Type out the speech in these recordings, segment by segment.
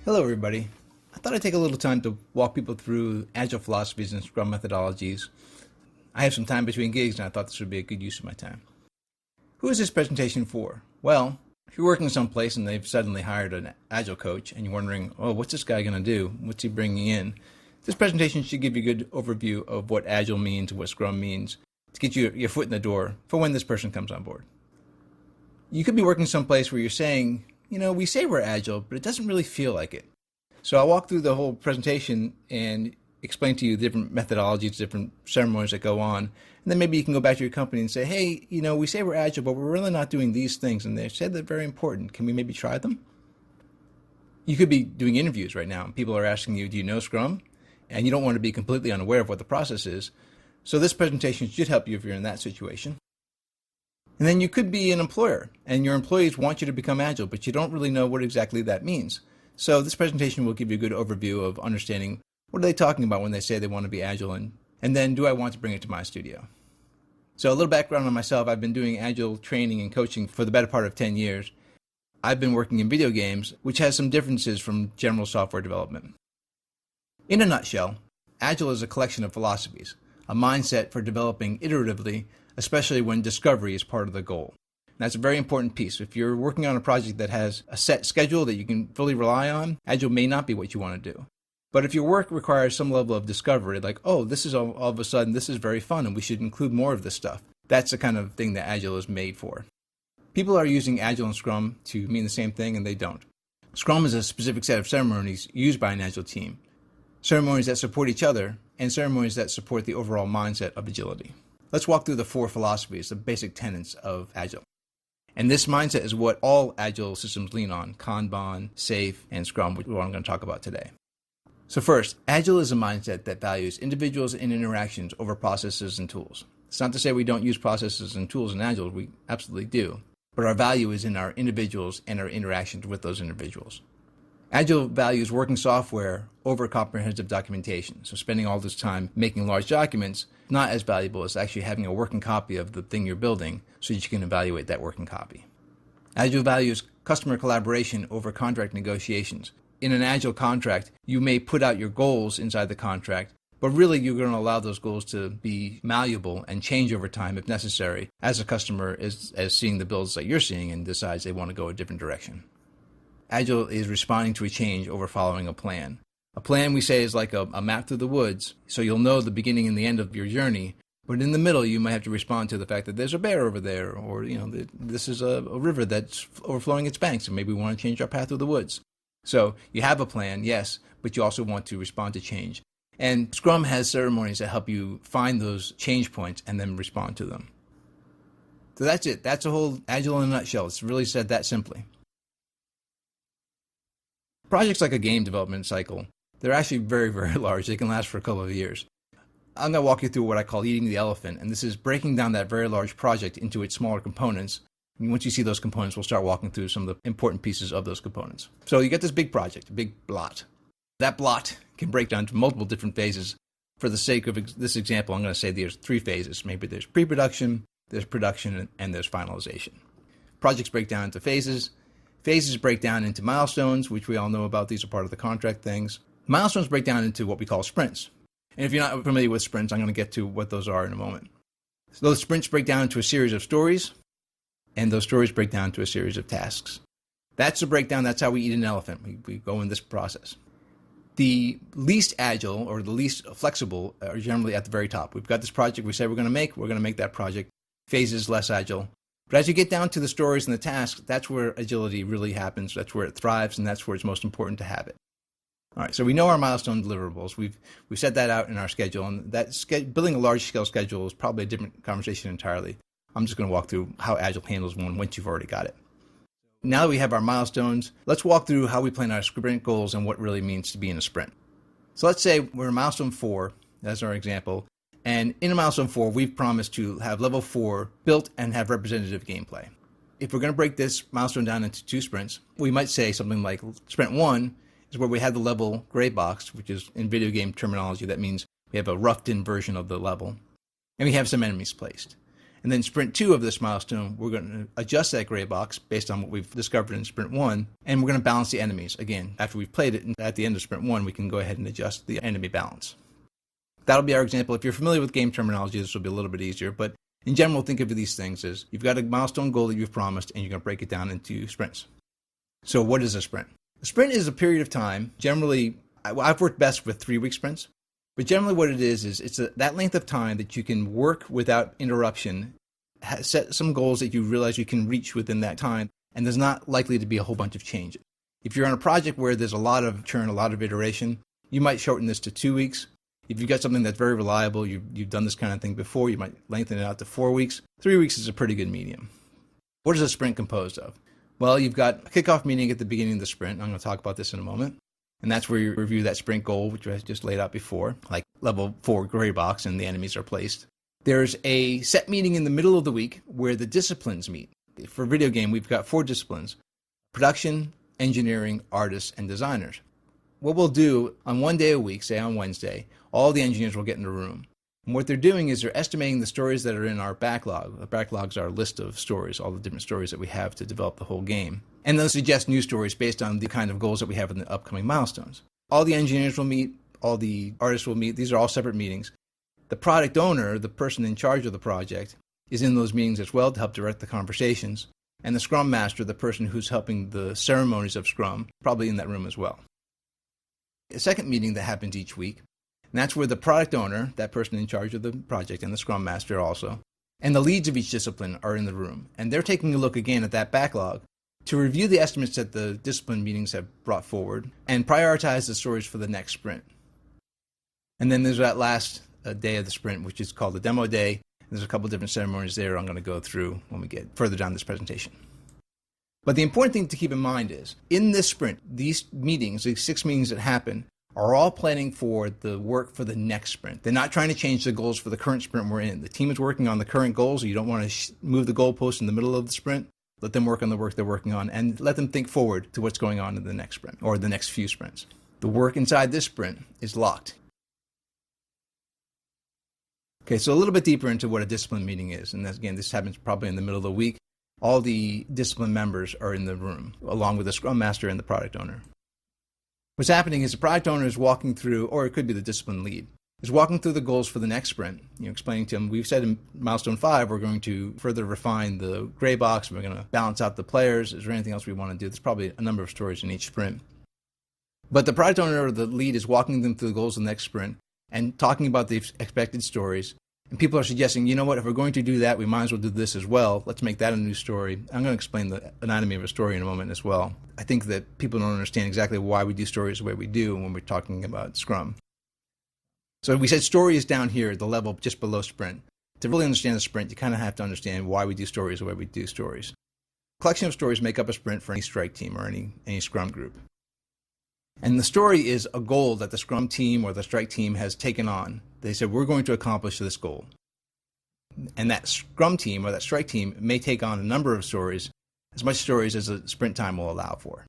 Hello, everybody. I thought I'd take a little time to walk people through Agile philosophies and Scrum methodologies. I have some time between gigs, and I thought this would be a good use of my time. Who is this presentation for? Well, if you're working someplace and they've suddenly hired an Agile coach, and you're wondering, oh, what's this guy going to do? What's he bringing in? This presentation should give you a good overview of what Agile means and what Scrum means to get you your foot in the door for when this person comes on board. You could be working someplace where you're saying, we say we're Agile, but it doesn't really feel like it. So I'll walk through the whole presentation and explain to you the different methodologies, different ceremonies that go on. And then maybe you can go back to your company and say, hey, we say we're Agile, but we're really not doing these things. And they said they're very important. Can we maybe try them? You could be doing interviews right now, and people are asking you, do you know Scrum? And you don't want to be completely unaware of what the process is. So this presentation should help you if you're in that situation. And then you could be an employer, and your employees want you to become Agile, but you don't really know what exactly that means. So this presentation will give you a good overview of understanding what are they talking about when they say they want to be Agile, and then do I want to bring it to my studio? So a little background on myself. I've been doing Agile training and coaching for the better part of 10 years. I've been working in video games, which has some differences from general software development. In a nutshell, Agile is a collection of philosophies, a mindset for developing iteratively, especially when discovery is part of the goal. And that's a very important piece. If you're working on a project that has a set schedule that you can fully rely on, Agile may not be what you want to do. But if your work requires some level of discovery, like, oh, this is all of a sudden, this is very fun and we should include more of this stuff, that's the kind of thing that Agile is made for. People are using Agile and Scrum to mean the same thing, and they don't. Scrum is a specific set of ceremonies used by an Agile team, ceremonies that support each other, and ceremonies that support the overall mindset of agility. Let's walk through the 4 philosophies, the basic tenets of Agile. And this mindset is what all Agile systems lean on: Kanban, SAFe, and Scrum, which is what I'm going to talk about today. So first, Agile is a mindset that values individuals and interactions over processes and tools. It's not to say we don't use processes and tools in Agile, we absolutely do. But our value is in our individuals and our interactions with those individuals. Agile values working software over comprehensive documentation. So spending all this time making large documents is not as valuable as actually having a working copy of the thing you're building so that you can evaluate that working copy. Agile values customer collaboration over contract negotiations. In an Agile contract, you may put out your goals inside the contract, but really you're going to allow those goals to be malleable and change over time if necessary, as a customer is seeing the builds that you're seeing and decides they want to go a different direction. Agile is responding to a change over following a plan. A plan, we say, is like a map through the woods, so you'll know the beginning and the end of your journey, but in the middle you might have to respond to the fact that there's a bear over there, or this is a river that's overflowing its banks, and maybe we want to change our path through the woods. So you have a plan, yes, but you also want to respond to change. And Scrum has ceremonies that help you find those change points and then respond to them. So that's it. That's a whole Agile in a nutshell. It's really said that simply. Projects like a game development cycle, they're actually very, very large. They can last for a couple of years. I'm going to walk you through what I call eating the elephant, and this is breaking down that very large project into its smaller components. And once you see those components, we'll start walking through some of the important pieces of those components. So you get this big project, a big blot. That blot can break down to multiple different phases. For the sake of this example, I'm going to say there's 3 phases. Maybe there's pre-production, there's production, and there's finalization. Projects break down into phases. Phases break down into milestones, which we all know about. These are part of the contract things. Milestones break down into what we call sprints. And if you're not familiar with sprints, I'm going to get to what those are in a moment. So those sprints break down into a series of stories, and those stories break down to a series of tasks. That's the breakdown. That's how we eat an elephant. We go in this process. The least agile or the least flexible are generally at the very top. We've got this project we say we're going to make that project. Phases, less agile. But as you get down to the stories and the tasks, that's where agility really happens. That's where it thrives, and that's where it's most important to have it. All right, so we know our milestone deliverables. We've set that out in our schedule, and building a large-scale schedule is probably a different conversation entirely. I'm just going to walk through how Agile handles one once you've already got it. Now that we have our milestones, let's walk through how we plan our sprint goals and what it really means to be in a sprint. So let's say we're in milestone 4, that's our example, and in a milestone 4, we've promised to have level 4 built and have representative gameplay. If we're going to break this milestone down into 2 sprints, we might say something like sprint 1 is where we have the level gray box, which is in video game terminology, that means we have a roughed in version of the level, and we have some enemies placed. And then sprint 2 of this milestone, we're going to adjust that gray box based on what we've discovered in sprint 1, and we're going to balance the enemies. Again, after we've played it, and at the end of sprint 1, we can go ahead and adjust the enemy balance. That'll be our example. If you're familiar with game terminology, this will be a little bit easier, but in general, think of these things as you've got a milestone goal that you've promised, and you're going to break it down into sprints. So what is a sprint? A sprint is a period of time. Generally, I've worked best with 3-week sprints, but generally what it is it's that length of time that you can work without interruption, set some goals that you realize you can reach within that time, and there's not likely to be a whole bunch of change. If you're on a project where there's a lot of churn, a lot of iteration, you might shorten this to 2 weeks. If you've got something that's very reliable, you've done this kind of thing before, you might lengthen it out to 4 weeks. 3 weeks is a pretty good medium. What is a sprint composed of? Well, you've got a kickoff meeting at the beginning of the sprint. I'm going to talk about this in a moment. And that's where you review that sprint goal, which I just laid out before, like level 4 gray box, and the enemies are placed. There's a set meeting in the middle of the week where the disciplines meet. For video game, we've got 4 disciplines: production, engineering, artists, and designers. What we'll do on one day a week, say on Wednesday, all the engineers will get in a room. And what they're doing is they're estimating the stories that are in our backlog. The backlog's our list of stories, all the different stories that we have to develop the whole game. And they'll suggest new stories based on the kind of goals that we have in the upcoming milestones. All the engineers will meet, all the artists will meet. These are all separate meetings. The product owner, the person in charge of the project, is in those meetings as well to help direct the conversations. And the Scrum Master, the person who's helping the ceremonies of Scrum, probably in that room as well. A second meeting that happens each week, and that's where the product owner, that person in charge of the project, and the Scrum Master also, and the leads of each discipline are in the room. And they're taking a look again at that backlog to review the estimates that the discipline meetings have brought forward and prioritize the stories for the next sprint. And then there's that last day of the sprint, which is called the demo day. There's a couple different ceremonies there I'm going to go through when we get further down this presentation. But the important thing to keep in mind is, in this sprint, these meetings, these 6 meetings that happen, are all planning for the work for the next sprint. They're not trying to change the goals for the current sprint we're in. The team is working on the current goals, so you don't want to move the goalpost in the middle of the sprint. Let them work on the work they're working on, and let them think forward to what's going on in the next sprint, or the next few sprints. The work inside this sprint is locked. Okay, so a little bit deeper into what a discipline meeting is. And again, this happens probably in the middle of the week. All the discipline members are in the room, along with the Scrum Master and the product owner. What's happening is the product owner is walking through, or it could be the discipline lead, is walking through the goals for the next sprint, explaining to them, we've said in milestone 5, we're going to further refine the gray box, we're going to balance out the players, is there anything else we want to do? There's probably a number of stories in each sprint. But the product owner or the lead is walking them through the goals of the next sprint and talking about the expected stories. And people are suggesting, you know what, if we're going to do that, we might as well do this as well. Let's make that a new story. I'm going to explain the anatomy of a story in a moment as well. I think that people don't understand exactly why we do stories the way we do when we're talking about Scrum. So we said story is down here at the level just below sprint. To really understand the sprint, you kind of have to understand why we do stories the way we do stories. A collection of stories make up a sprint for any strike team or any Scrum group. And the story is a goal that the Scrum team or the strike team has taken on. They said, we're going to accomplish this goal. And that Scrum team or that strike team may take on a number of stories, as much stories as a sprint time will allow for.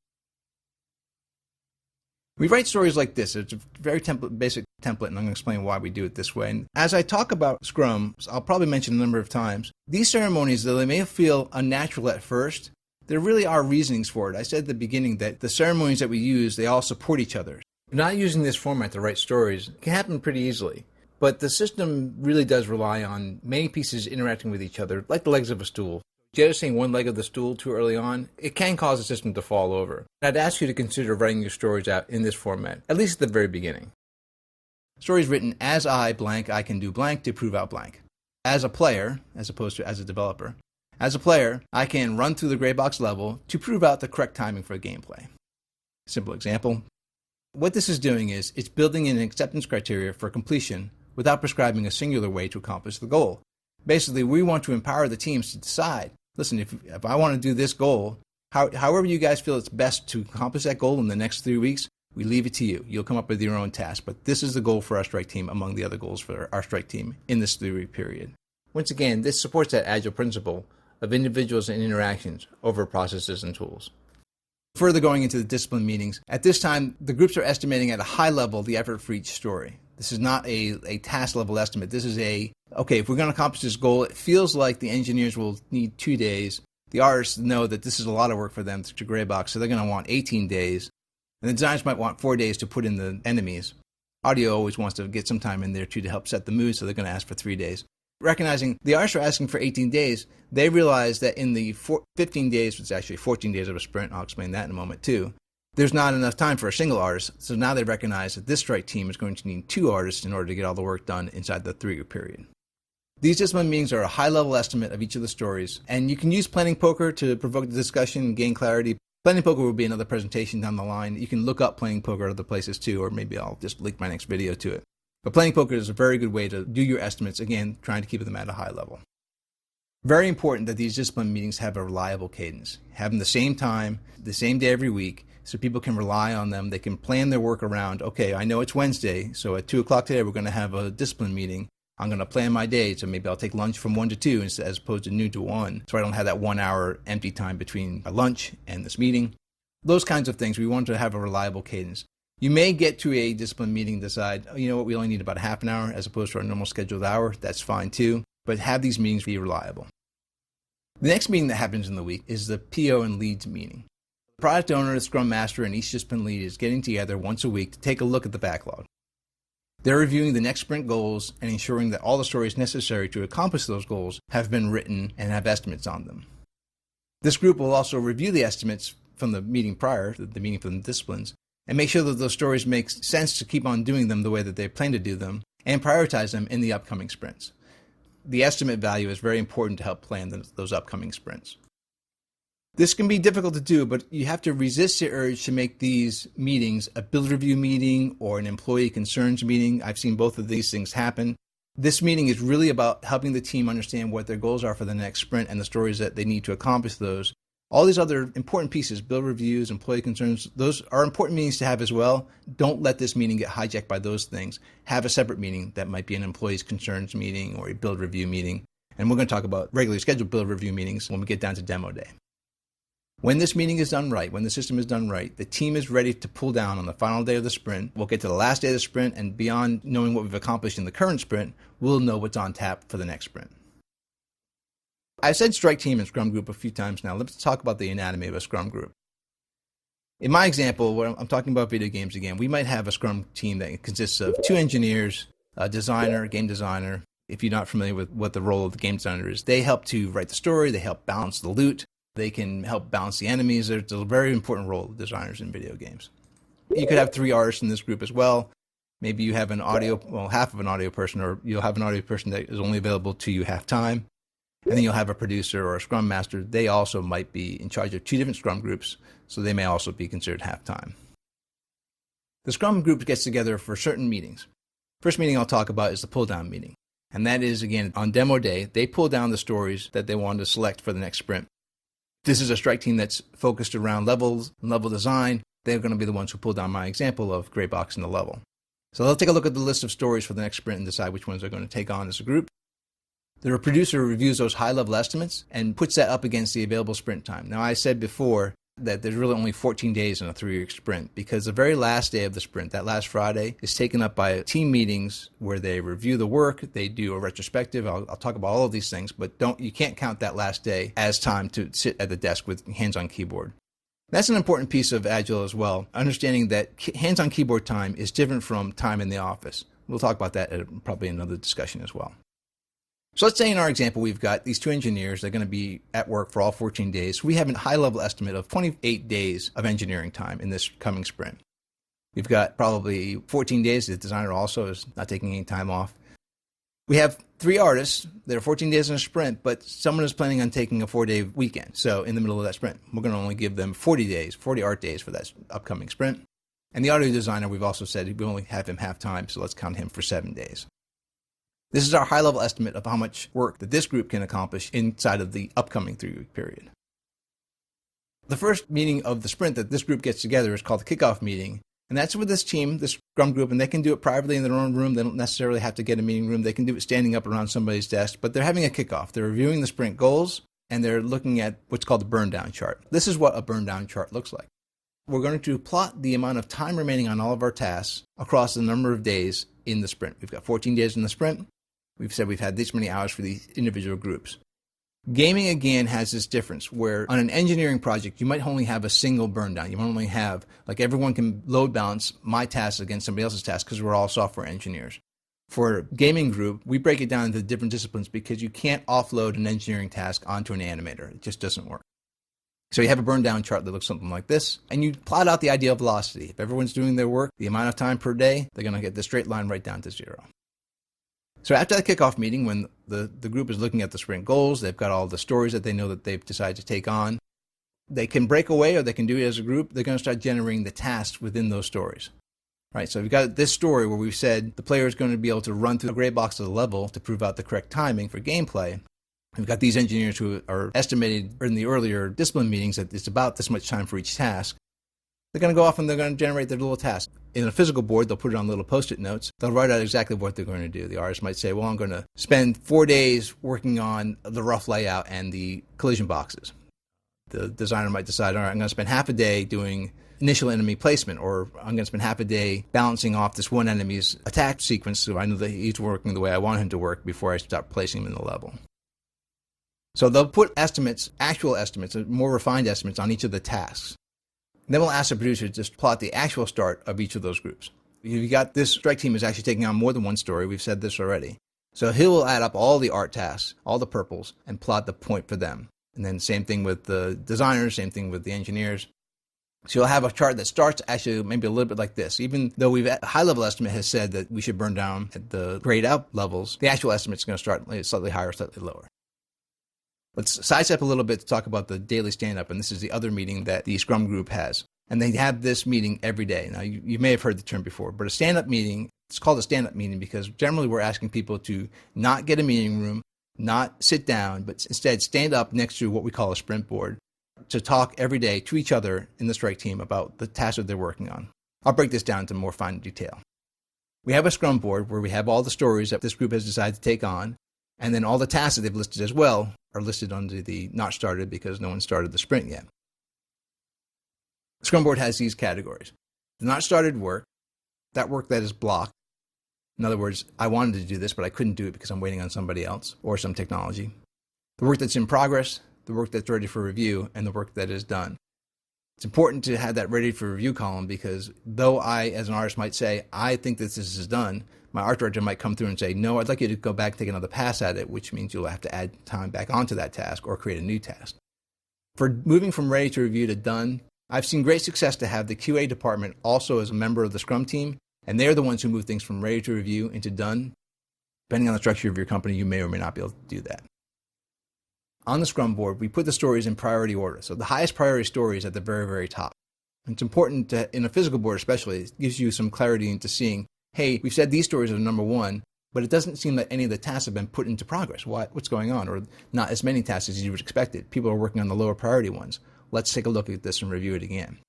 We write stories like this. It's a very basic template, and I'm going to explain why we do it this way. And as I talk about Scrum, I'll probably mention a number of times, these ceremonies, though they may feel unnatural at first, there really are reasonings for it. I said at the beginning that the ceremonies that we use, they all support each other. Not using this format to write stories can happen pretty easily. But the system really does rely on many pieces interacting with each other, like the legs of a stool. Jettisoning one leg of the stool too early on, it can cause the system to fall over. I'd ask you to consider writing your stories out in this format, at least at the very beginning. Stories written as I blank, I can do blank to prove out blank. As a player, as opposed to as a developer. As a player, I can run through the gray box level to prove out the correct timing for gameplay. Simple example. What this is doing is it's building in an acceptance criteria for completion without prescribing a singular way to accomplish the goal. Basically, we want to empower the teams to decide, listen, if I want to do this goal, however you guys feel it's best to accomplish that goal in the next 3 weeks, we leave it to you. You'll come up with your own task. But this is the goal for our strike team among the other goals for our strike team in this 3-week period. Once again, this supports that agile principle of individuals and interactions over processes and tools. Further going into the discipline meetings, at this time, the groups are estimating at a high level the effort for each story. This is not a task level estimate. This is okay, if we're going to accomplish this goal, it feels like the engineers will need 2 days. The artists know that this is a lot of work for them to gray box, so they're going to want 18 days. And the designers might want 4 days to put in the enemies. Audio always wants to get some time in there too to help set the mood, so they're going to ask for 3 days. Recognizing the artists are asking for 18 days, they realize that in the 15 days, which is actually 14 days of a sprint, I'll explain that in a moment too, there's not enough time for a single artist. So now they recognize that this strike team is going to need 2 artists in order to get all the work done inside the 3-year period. These discipline meetings are a high-level estimate of each of the stories, and you can use planning poker to provoke the discussion and gain clarity. Planning poker will be another presentation down the line. You can look up planning poker at other places too, or maybe I'll just link my next video to it. But planning poker is a very good way to do your estimates, again, trying to keep them at a high level. Very important that these discipline meetings have a reliable cadence. Have them the same time, the same day every week, so people can rely on them. They can plan their work around, okay, I know it's Wednesday, so at 2 o'clock today we're going to have a discipline meeting. I'm going to plan my day, so maybe I'll take lunch from 1 to 2 as opposed to noon to 1, so I don't have that 1 hour empty time between my lunch and this meeting. Those kinds of things, we want to have a reliable cadence. You may get to a discipline meeting and decide, oh, you know what, we only need about a half an hour as opposed to our normal scheduled hour. That's fine too, but have these meetings be reliable. The next meeting that happens in the week is the PO and leads meeting. The product owner, the Scrum Master, and each discipline lead is getting together once a week to take a look at the backlog. They're reviewing the next sprint goals and ensuring that all the stories necessary to accomplish those goals have been written and have estimates on them. This group will also review the estimates from the meeting prior, the meeting from the disciplines, and make sure that those stories make sense to keep on doing them the way that they plan to do them, and prioritize them in the upcoming sprints. The estimate value is very important to help plan those upcoming sprints. This can be difficult to do, but you have to resist the urge to make these meetings a build review meeting or an employee concerns meeting. I've seen both of these things happen. This meeting is really about helping the team understand what their goals are for the next sprint and the stories that they need to accomplish those. All these other important pieces, build reviews, employee concerns, those are important meetings to have as well. Don't let this meeting get hijacked by those things. Have a separate meeting that might be an employees concerns meeting or a build review meeting. And we're going to talk about regularly scheduled build review meetings when we get down to demo day. When this meeting is done right, when the system is done right, the team is ready to pull down on the final day of the sprint. We'll get to the last day of the sprint, and beyond knowing what we've accomplished in the current sprint, we'll know what's on tap for the next sprint. I've said strike team and Scrum Group a few times now. Let's talk about the anatomy of a Scrum Group. In my example, where I'm talking about video games again, we might have a Scrum team that consists of 2 engineers, a designer, a game designer. If you're not familiar with what the role of the game designer is, they help to write the story, they help balance the loot, they can help balance the enemies. There's a very important role of designers in video games. You could have 3 artists in this group as well. Maybe you have half of an audio person, or you'll have an audio person that is only available to you half time. And then you'll have a producer or a Scrum Master. They also might be in charge of 2 different Scrum groups, so they may also be considered half-time. The Scrum group gets together for certain meetings. First meeting I'll talk about is the pull-down meeting. And that is, again, on demo day, they pull down the stories that they want to select for the next sprint. This is a strike team that's focused around levels and level design. They're going to be the ones who pull down my example of gray box in the level. So they'll take a look at the list of stories for the next sprint and decide which ones they're going to take on as a group. The producer reviews those high-level estimates and puts that up against the available sprint time. Now, I said before that there's really only 14 days in a 3-week sprint, because the very last day of the sprint, that last Friday, is taken up by team meetings where they review the work, they do a retrospective. I'll talk about all of these things, but you can't count that last day as time to sit at the desk with hands on keyboard. That's an important piece of Agile as well, understanding that hands on keyboard time is different from time in the office. We'll talk about that at probably another discussion as well. So let's say in our example, we've got these 2 engineers. They're going to be at work for all 14 days. We have a high-level estimate of 28 days of engineering time in this coming sprint. We've got probably 14 days. The designer also is not taking any time off. We have 3 artists. There are 14 days in a sprint, but someone is planning on taking a 4-day weekend. So in the middle of that sprint, we're going to only give them 40 days, 40 art days for that upcoming sprint. And the audio designer, we've also said we only have him half time, so let's count him for 7 days. This is our high-level estimate of how much work that this group can accomplish inside of the upcoming 3-week period. The first meeting of the sprint that this group gets together is called the kickoff meeting. And that's with this team, this Scrum group, and they can do it privately in their own room. They don't necessarily have to get a meeting room. They can do it standing up around somebody's desk, but they're having a kickoff. They're reviewing the sprint goals, and they're looking at what's called the burn down chart. This is what a burn down chart looks like. We're going to plot the amount of time remaining on all of our tasks across the number of days in the sprint. We've got 14 days in the sprint. We've said we've had this many hours for these individual groups. Gaming, again, has this difference where on an engineering project, you might only have a single burn down. You might only have, like, everyone can load balance my tasks against somebody else's tasks because we're all software engineers. For a gaming group, we break it down into different disciplines because you can't offload an engineering task onto an animator. It just doesn't work. So you have a burn down chart that looks something like this, and you plot out the ideal velocity. If everyone's doing their work, the amount of time per day, they're going to get the straight line right down to 0. So after the kickoff meeting, when the group is looking at the sprint goals, they've got all the stories that they know that they've decided to take on. They can break away or they can do it as a group. They're going to start generating the tasks within those stories. Right, so we've got this story where we've said the player is going to be able to run through the gray box of the level to prove out the correct timing for gameplay. We've got these engineers who are estimated in the earlier discipline meetings that it's about this much time for each task. They're going to go off and they're going to generate their little task. In a physical board, they'll put it on little Post-it notes. They'll write out exactly what they're going to do. The artist might say, well, I'm going to spend 4 days working on the rough layout and the collision boxes. The designer might decide, all right, I'm going to spend half a day doing initial enemy placement, or I'm going to spend half a day balancing off this one enemy's attack sequence so I know that he's working the way I want him to work before I start placing him in the level. So they'll put estimates, actual estimates, more refined estimates on each of the tasks. Then we'll ask the producer to just plot the actual start of each of those groups. You've got this strike team is actually taking on more than one story. We've said this already. So he'll add up all the art tasks, all the purples, and plot the point for them. And then same thing with the designers, same thing with the engineers. So you'll have a chart that starts actually maybe a little bit like this. Even though a high-level estimate has said that we should burn down at the grayed out levels, the actual estimate is going to start slightly higher, slightly lower. Let's sidestep a little bit to talk about the daily stand-up, and this is the other meeting that the Scrum Group has. And they have this meeting every day. Now, you may have heard the term before, but a stand-up meeting, it's called a stand-up meeting because generally we're asking people to not get a meeting room, not sit down, but instead stand up next to what we call a sprint board to talk every day to each other in the strike team about the tasks that they're working on. I'll break this down to more fine detail. We have a Scrum Board where we have all the stories that this group has decided to take on, and then all the tasks that they've listed as well are listed under the not started because no one started the sprint yet. The Scrum Board has these categories. The not started work, that work that is blocked. In other words, I wanted to do this, but I couldn't do it because I'm waiting on somebody else or some technology. The work that's in progress, the work that's ready for review, and the work that is done. It's important to have that ready for review column because though I, as an artist, might say, I think that this is done, my art director might come through and say, no, I'd like you to go back and take another pass at it, which means you'll have to add time back onto that task or create a new task. For moving from ready to review to done, I've seen great success to have the QA department also as a member of the Scrum team, and they're the ones who move things from ready to review into done. Depending on the structure of your company, you may or may not be able to do that. On the Scrum Board, we put the stories in priority order. So the highest priority story is at the very, very top. And it's important to, in a physical board especially, it gives you some clarity into seeing, hey, we've said these stories are number one, but it doesn't seem that any of the tasks have been put into progress. What's going on? Or not as many tasks as you would expect it. People are working on the lower priority ones. Let's take a look at this and review it again.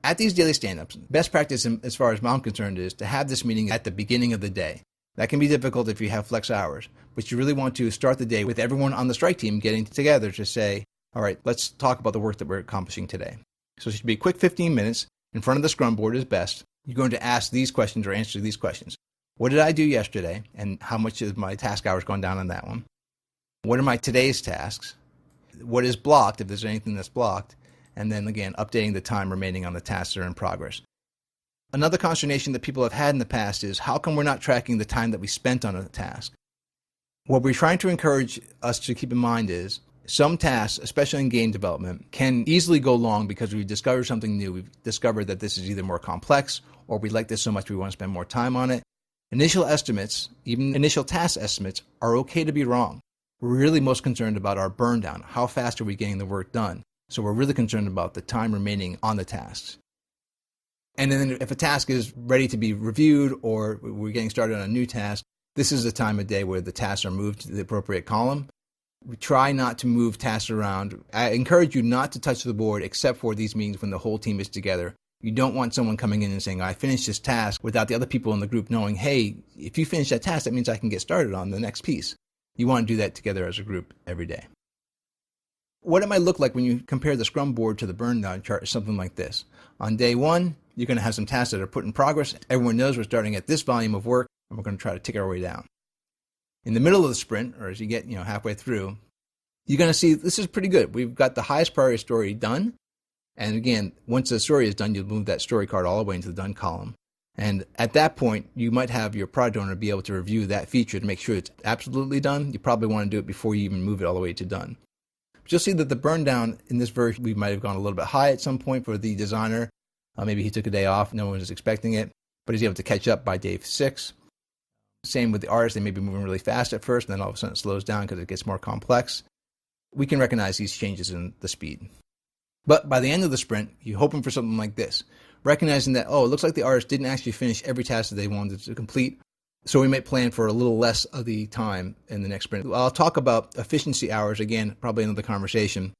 At these daily stand-ups, best practice as far as I'm concerned is to have this meeting at the beginning of the day. That can be difficult if you have flex hours, but you really want to start the day with everyone on the strike team getting together to say, all right, let's talk about the work that we're accomplishing today. So it should be a quick 15 minutes in front of the Scrum Board is best. You're going to ask these questions or answer these questions. What did I do yesterday and how much is my task hours gone down on that one? What are my today's tasks? What is blocked if there's anything that's blocked? And then again, updating the time remaining on the tasks that are in progress. Another consternation that people have had in the past is how come we're not tracking the time that we spent on a task? What we're trying to encourage us to keep in mind is some tasks, especially in game development, can easily go long because we've discovered something new. We've discovered that this is either more complex or we like this so much we want to spend more time on it. Initial estimates, even initial task estimates, are okay to be wrong. We're really most concerned about our burn down. How fast are we getting the work done? So we're really concerned about the time remaining on the tasks. And then if a task is ready to be reviewed or we're getting started on a new task, this is the time of day where the tasks are moved to the appropriate column. We try not to move tasks around. I encourage you not to touch the board except for these meetings when the whole team is together. You don't want someone coming in and saying, I finished this task without the other people in the group knowing, hey, if you finish that task, that means I can get started on the next piece. You want to do that together as a group every day. What it might look like when you compare the Scrum Board to the burn down chart is something like this. On day one, you're going to have some tasks that are put in progress. Everyone knows we're starting at this volume of work, and we're going to try to tick our way down. In the middle of the sprint, or as you get halfway through, you're going to see this is pretty good. We've got the highest priority story done. And again, once the story is done, you'll move that story card all the way into the done column. And at that point, you might have your product owner be able to review that feature to make sure it's absolutely done. You probably want to do it before you even move it all the way to done. But you'll see that the burn down in this version, we might have gone a little bit high at some point for the designer. Maybe he took a day off. No one was expecting it, but he's able to catch up by day 6. Same with the artist. They may be moving really fast at first, and then all of a sudden it slows down because it gets more complex. We can recognize these changes in the speed. But by the end of the sprint, you're hoping for something like this. Recognizing that, it looks like the artist didn't actually finish every task that they wanted to complete. So we might plan for a little less of the time in the next sprint. I'll talk about efficiency hours again, probably another conversation.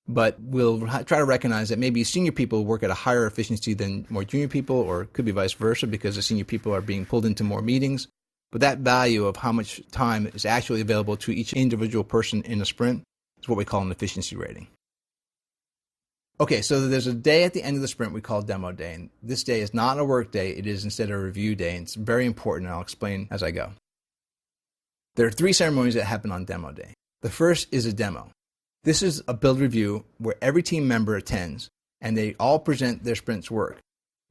But we'll try to recognize that maybe senior people work at a higher efficiency than more junior people, or it could be vice versa because the senior people are being pulled into more meetings. But that value of how much time is actually available to each individual person in a sprint is what we call an efficiency rating. Okay, so there's a day at the end of the sprint we call demo day. And this day is not a work day. It is instead a review day. And it's very important, and I'll explain as I go. There are 3 ceremonies that happen on demo day. The first is a demo. This is a build review where every team member attends, and they all present their sprint's work.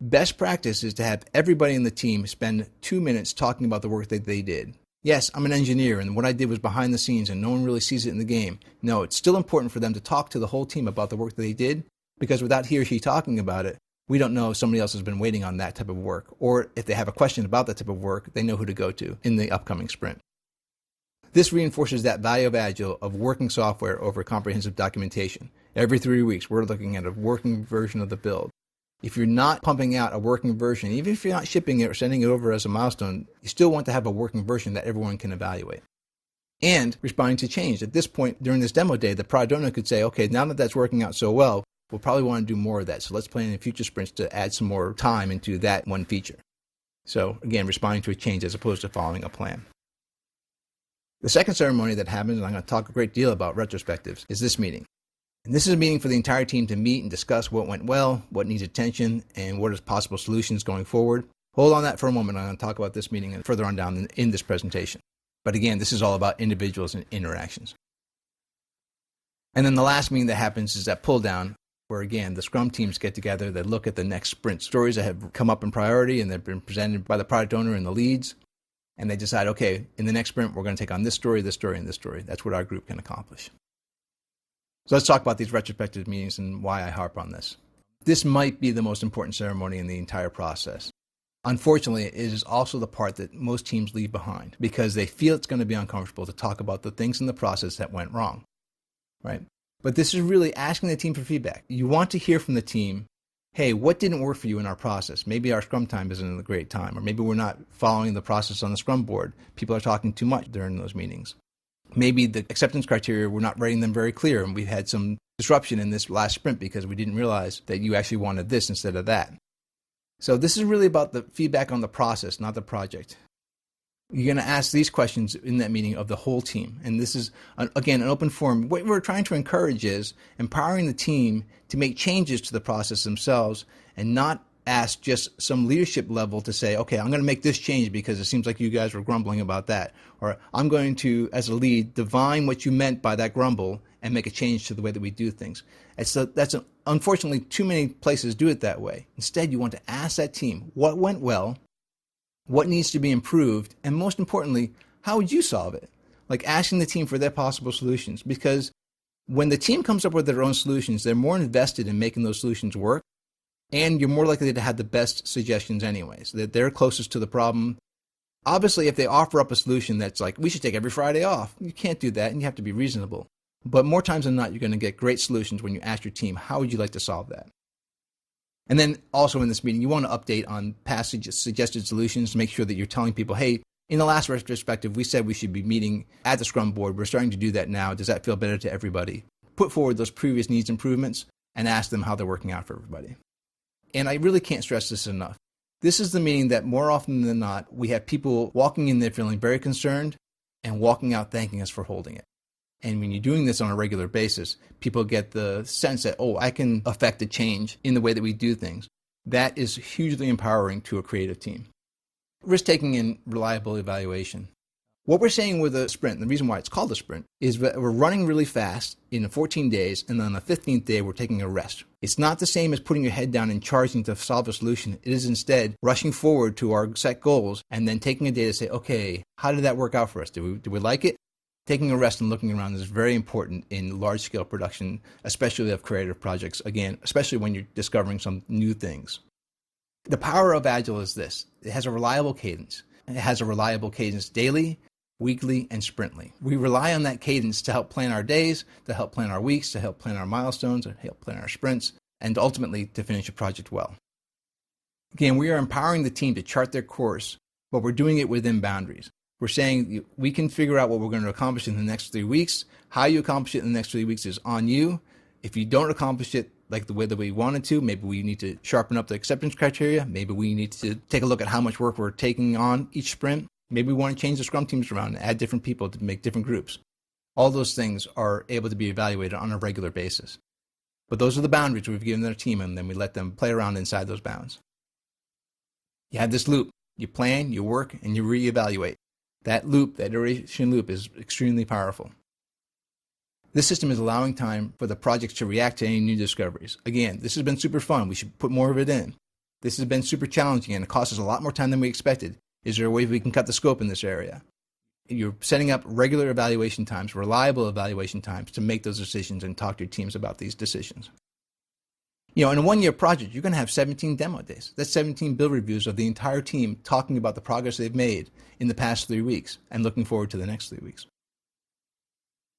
Best practice is to have everybody in the team spend 2 minutes talking about the work that they did. Yes, I'm an engineer, and what I did was behind the scenes, and no one really sees it in the game. No, it's still important for them to talk to the whole team about the work that they did, because without he or she talking about it, we don't know if somebody else has been waiting on that type of work, or if they have a question about that type of work, they know who to go to in the upcoming sprint. This reinforces that value of Agile of working software over comprehensive documentation. Every 3 weeks, we're looking at a working version of the build. If you're not pumping out a working version, even if you're not shipping it or sending it over as a milestone, you still want to have a working version that everyone can evaluate. And responding to change. At this point, during this demo day, the product owner could say, okay, now that that's working out so well, we'll probably want to do more of that. So let's plan in future sprints to add some more time into that one feature. So again, responding to a change as opposed to following a plan. The second ceremony that happens, and I'm going to talk a great deal about retrospectives, is this meeting. And this is a meeting for the entire team to meet and discuss what went well, what needs attention, and what are possible solutions going forward. Hold on that for a moment. I'm going to talk about this meeting and further on down in this presentation. But again, this is all about individuals and interactions. And then the last meeting that happens is that pull down, where again, the Scrum teams get together, they look at the next sprint stories that have come up in priority and they've been presented by the product owner and the leads. And they decide, okay, in the next sprint, we're going to take on this story, and this story. That's what our group can accomplish. So let's talk about these retrospective meetings and why I harp on this. This might be the most important ceremony in the entire process. Unfortunately, it is also the part that most teams leave behind because they feel it's going to be uncomfortable to talk about the things in the process that went wrong, right? But this is really asking the team for feedback. You want to hear from the team, hey, what didn't work for you in our process? Maybe our Scrum time isn't a great time, or maybe we're not following the process on the Scrum Board. People are talking too much during those meetings. Maybe the acceptance criteria, we're not writing them very clear, and we've had some disruption in this last sprint because we didn't realize that you actually wanted this instead of that. So this is really about the feedback on the process, not the project. You're going to ask these questions in that meeting of the whole team. And this is, again, an open forum. What we're trying to encourage is empowering the team to make changes to the process themselves and not ask just some leadership level to say, okay, I'm going to make this change because it seems like you guys were grumbling about that. Or I'm going to, as a lead, divine what you meant by that grumble and make a change to the way that we do things. Unfortunately, too many places do it that way. Instead, you want to ask that team, what went well, what needs to be improved, and most importantly, how would you solve it? Like asking the team for their possible solutions. Because when the team comes up with their own solutions, they're more invested in making those solutions work, and you're more likely to have the best suggestions anyways, that they're closest to the problem. Obviously, if they offer up a solution that's like, we should take every Friday off, you can't do that, and you have to be reasonable. But more times than not, you're going to get great solutions when you ask your team, how would you like to solve that? And then also in this meeting, you want to update on past suggested solutions to make sure that you're telling people, hey, in the last retrospective, we said we should be meeting at the Scrum Board. We're starting to do that now. Does that feel better to everybody? Put forward those previous needs improvements and ask them how they're working out for everybody. And I really can't stress this enough. This is the meeting that more often than not, we have people walking in there feeling very concerned and walking out thanking us for holding it. And when you're doing this on a regular basis, people get the sense that, oh, I can affect a change in the way that we do things. That is hugely empowering to a creative team. Risk-taking and reliable evaluation. What we're saying with a sprint, the reason why it's called a sprint, is that we're running really fast in 14 days, and then on the 15th day, we're taking a rest. It's not the same as putting your head down and charging to solve a solution. It is instead rushing forward to our set goals and then taking a day to say, okay, how did that work out for us? Do we like it? Taking a rest and looking around is very important in large-scale production, especially of creative projects, again, especially when you're discovering some new things. The power of Agile is this. It has a reliable cadence. It has a reliable cadence daily, weekly, and sprintly. We rely on that cadence to help plan our days, to help plan our weeks, to help plan our milestones, to help plan our sprints, and ultimately to finish a project well. Again, we are empowering the team to chart their course, but we're doing it within boundaries. We're saying we can figure out what we're going to accomplish in the next 3 weeks. How you accomplish it in the next 3 weeks is on you. If you don't accomplish it like the way that we wanted to, maybe we need to sharpen up the acceptance criteria. Maybe we need to take a look at how much work we're taking on each sprint. Maybe we want to change the Scrum teams around and add different people to make different groups. All those things are able to be evaluated on a regular basis. But those are the boundaries we've given our team, and then we let them play around inside those bounds. You have this loop. You plan, you work, and you reevaluate. That loop, that iteration loop, is extremely powerful. This system is allowing time for the projects to react to any new discoveries. Again, this has been super fun. We should put more of it in. This has been super challenging, and it costs us a lot more time than we expected. Is there a way we can cut the scope in this area? You're setting up regular evaluation times, reliable evaluation times to make those decisions and talk to your teams about these decisions. In a one-year project, you're going to have 17 demo days. That's 17 build reviews of the entire team talking about the progress they've made in the past 3 weeks and looking forward to the next 3 weeks.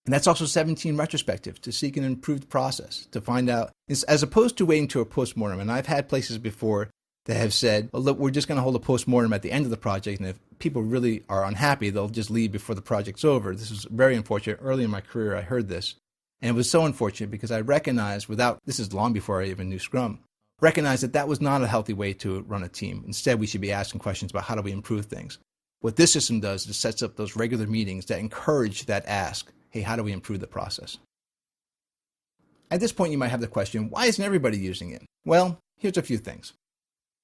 And that's also 17 retrospectives to seek an improved process, to find out, as opposed to waiting to a postmortem. And I've had places before that have said, well, look, we're just going to hold a postmortem at the end of the project, and if people really are unhappy, they'll just leave before the project's over. This is very unfortunate. Early in my career, I heard this, and it was so unfortunate because I recognized this is long before I even knew Scrum, recognized that was not a healthy way to run a team. Instead, we should be asking questions about how do we improve things. What this system does is it sets up those regular meetings that encourage that ask, hey, how do we improve the process? At this point, you might have the question, why isn't everybody using it? Well, here's a few things.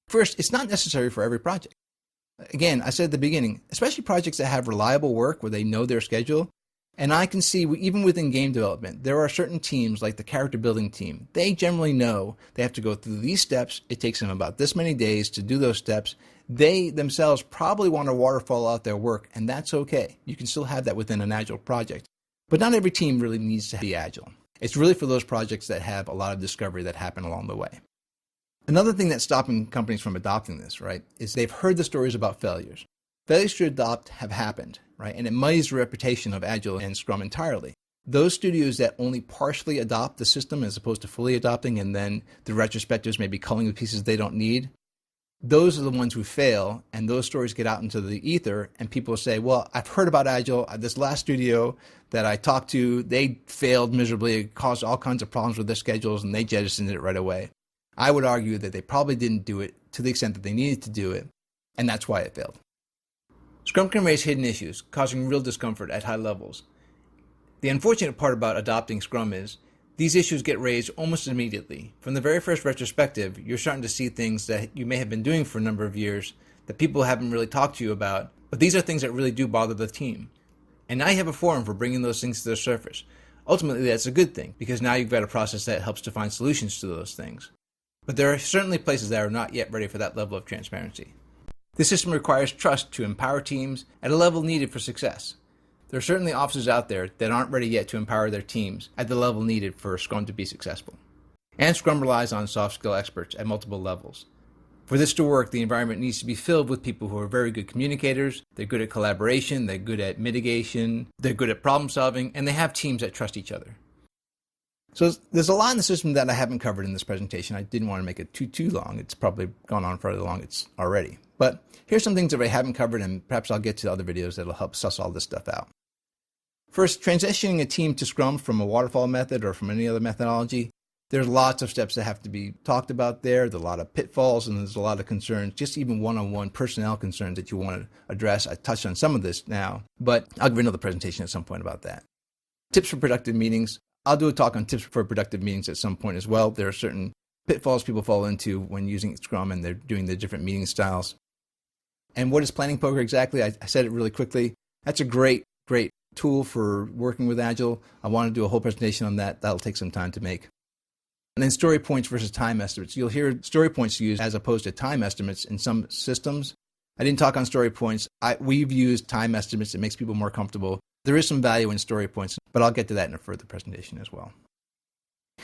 First, it's not necessary for every project. Again, I said at the beginning, especially projects that have reliable work where they know their schedule. And I can see, even within game development, there are certain teams like the character building team. They generally know they have to go through these steps. It takes them about this many days to do those steps. They themselves probably want to waterfall out their work, and that's okay. You can still have that within an Agile project. But not every team really needs to be Agile. It's really for those projects that have a lot of discovery that happen along the way. Another thing that's stopping companies from adopting this, right, is they've heard the stories about failures. Failures to adopt have happened, right, and it muddies the reputation of Agile and Scrum entirely. Those studios that only partially adopt the system as opposed to fully adopting, and then the retrospectives may be culling the pieces they don't need, those are the ones who fail, and those stories get out into the ether, and people say, well, I've heard about Agile. This last studio that I talked to, they failed miserably. It caused all kinds of problems with their schedules, and they jettisoned it right away. I would argue that they probably didn't do it to the extent that they needed to do it, and that's why it failed. Scrum can raise hidden issues, causing real discomfort at high levels. The unfortunate part about adopting Scrum is these issues get raised almost immediately. From the very first retrospective, you're starting to see things that you may have been doing for a number of years that people haven't really talked to you about, but these are things that really do bother the team. And now you have a forum for bringing those things to the surface. Ultimately, that's a good thing, because now you've got a process that helps to find solutions to those things. But there are certainly places that are not yet ready for that level of transparency. This system requires trust to empower teams at a level needed for success. There are certainly offices out there that aren't ready yet to empower their teams at the level needed for Scrum to be successful. And Scrum relies on soft skill experts at multiple levels. For this to work, the environment needs to be filled with people who are very good communicators, they're good at collaboration, they're good at mitigation, they're good at problem solving, and they have teams that trust each other. So there's a lot in the system that I haven't covered in this presentation. I didn't want to make it too long. It's probably gone on further long it's already. But here's some things that I haven't covered, and perhaps I'll get to other videos that'll help suss all this stuff out. First, transitioning a team to Scrum from a waterfall method or from any other methodology, there's lots of steps that have to be talked about there. There's a lot of pitfalls, and there's a lot of concerns, just even one-on-one personnel concerns that you want to address. I touched on some of this now, but I'll give another presentation at some point about that. Tips for productive meetings. I'll do a talk on tips for productive meetings at some point as well. There are certain pitfalls people fall into when using Scrum and they're doing the different meeting styles. And what is planning poker exactly? I said it really quickly. That's a great tool for working with Agile. I want to do a whole presentation on that. That'll take some time to make. And then story points versus time estimates. You'll hear story points used as opposed to time estimates in some systems. I didn't talk on story points. We've used time estimates. It makes people more comfortable. There is some value in story points, but I'll get to that in a further presentation as well.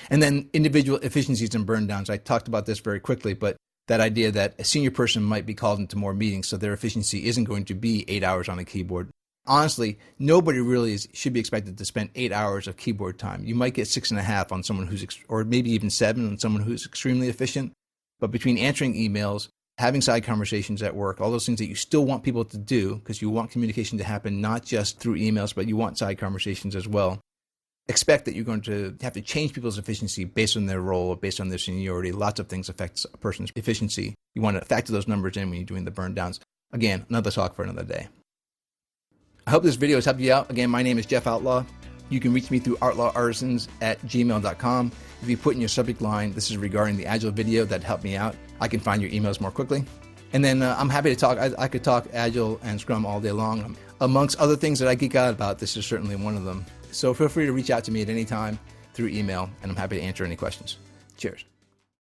And then individual efficiencies and burn downs. I talked about this very quickly, but that idea that a senior person might be called into more meetings, so their efficiency isn't going to be 8 hours on a keyboard. Honestly, nobody really should be expected to spend 8 hours of keyboard time. You might get 6.5 on someone who's, or maybe even 7 on someone who's extremely efficient. But between answering emails, having side conversations at work, all those things that you still want people to do, because you want communication to happen not just through emails, but you want side conversations as well. Expect that you're going to have to change people's efficiency based on their role or based on their seniority. Lots of things affect a person's efficiency. You want to factor those numbers in when you're doing the burn downs. Again, another talk for another day. I hope this video has helped you out. Again, my name is Jeff Outlaw. You can reach me through outlawArtisans@gmail.com. If you put in your subject line, this is regarding the Agile video, that helped me out. I can find your emails more quickly. And then I'm happy to talk. I could talk Agile and Scrum all day long. Amongst other things that I geek out about, this is certainly one of them. So feel free to reach out to me at any time through email, and I'm happy to answer any questions. Cheers.